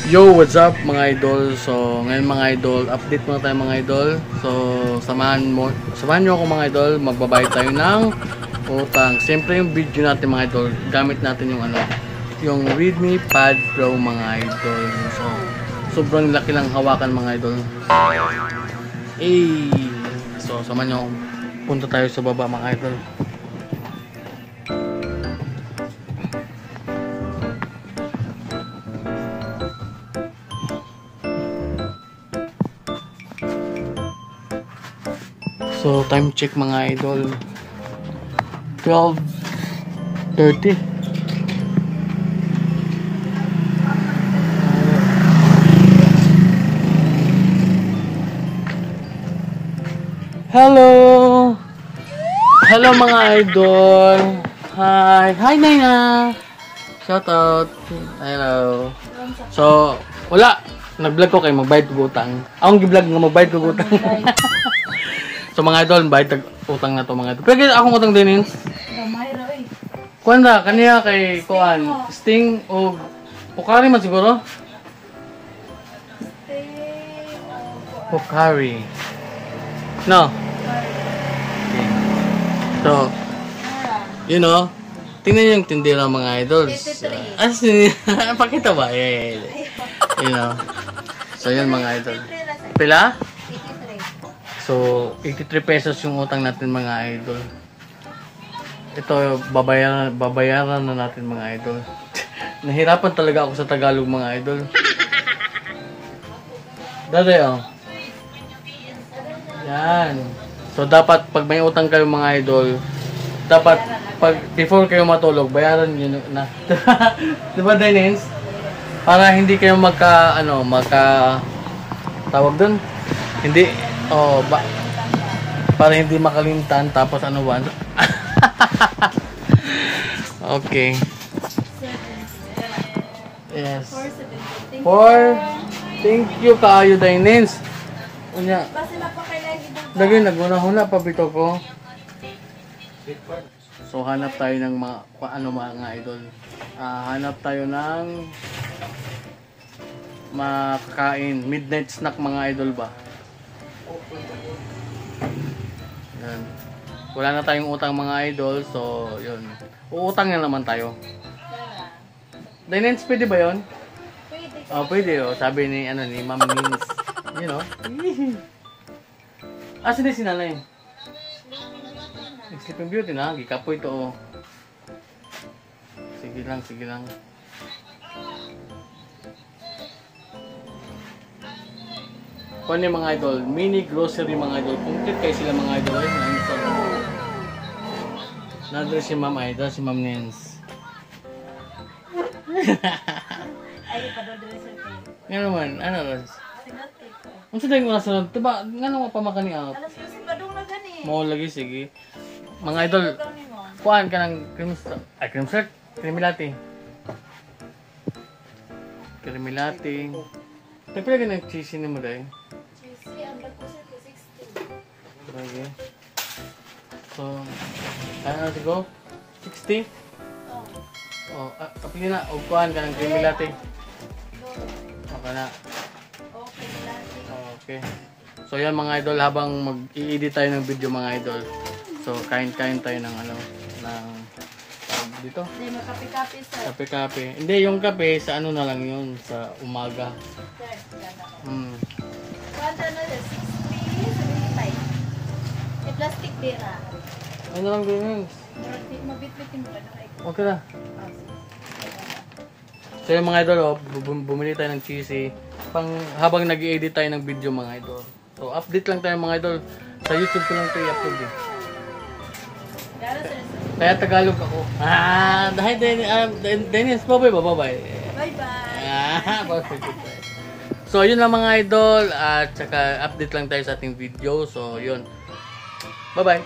Yo, what's up mga idol? So, ngayon mga idol, update muna tayo mga idol. So, samahan nyo ako mga idol, magbabayad tayo ng utang. Siyempre yung video natin mga idol, gamit natin yung yung Redmi Pad Pro mga idol. So, sobrang laki lang hawakan mga idol. So, samahan nyo ako. Punta tayo sa baba mga idol. So, time check mga idol. 12:30. Hello! Hello mga idol! Hi! Hi Naya! Shout out! Hello! So, wala! Nag-vlog ko kayo, magbayad ko utang. Akong gi-vlog nga magbayad ko utang. So mga idol, bayad utang na to mga idol. Pero akong utang din yun. Kuan da, kaniya kay Kuan. Sting o Pocari man siguro? Pocari. No? Okay. So, you know, tingnan yung tindera mga idols. Pakita ba? Yeah. You know. So yun mga idol. Pila? So, 83 pesos yung utang natin mga idol. Ito, babayaran na natin mga idol. Nahirapan talaga ako sa Tagalog mga idol. Dali oh. Yan. So, dapat pag may utang kayo mga idol, dapat before kayo matulog, bayaran nyo na. Diba Dennis? Para hindi kayo tawag dun? Hindi. Oh, para hindi makalimtan tapos ano ba? Okay. Yes. 4. Thank you kaayo Dinens. Unya. Lagi naguna-huna pa bito ko. So hanap tayo ng mga idol. Hanap tayo ng makakain, midnight snack mga idol ba? Yan. Wala na tayong utang mga idol, so yun. Uutang na naman tayo. Dinens, pwede ba yun? Pwede. Oh, pwede oh. Sabi ni Ma'am Nins. You know? Sino si nanay? Sleeping Beauty na. Gikapoy to oh. Sige lang. Kung ano mga idol, mini grocery mga idol. Complete kayo sila mga idol. Nadre si Ma'am Idol, si Ma'am Nins. Ay, padodre sa tayo. Nga naman, ano Ros? Sinote ko. Ang saday mo na sunod, diba, nga naman pamakani out? Alas ko si Badong na gani. Mo lagi, sige. Mga idol, kuhaan ka ng cream latte. Cream latte. Tapos lagi ng cheesy ni mo dahil. Cheesy, ang bag ko sa 60. Okay. So, ano siguro? 60? Oh, kapili na. Kuhaan ka ng cream latte. Okay na. Okay, latte. Okay. So yan mga idol, habang mag-i-edit tayo ng video mga idol. So kain-kain tayo ng dito. Hindi, makape-kape sir. Kape-kape. Hindi, yung kape sa ano na lang yun, sa umaga. Sir, gana ko. Hmm. Kanta na 60, 75. May plastic dira. Ano lang din yun? Mabit-bitin mo ba na kayo? Okay na. So yung mga idol, bumili tayo ng cheesy. Habang nag-i-edit tayo ng video mga idol. So update lang tayo mga idol. Sa YouTube ko lang ito i-upload eh. Gara sir. Kaya Tagalog ako. Dahil Dennis, bye-bye. Bye-bye. Perfect. So yun lang mga idol. At saka update lang tayo sa ating video. So yun. Bye-bye.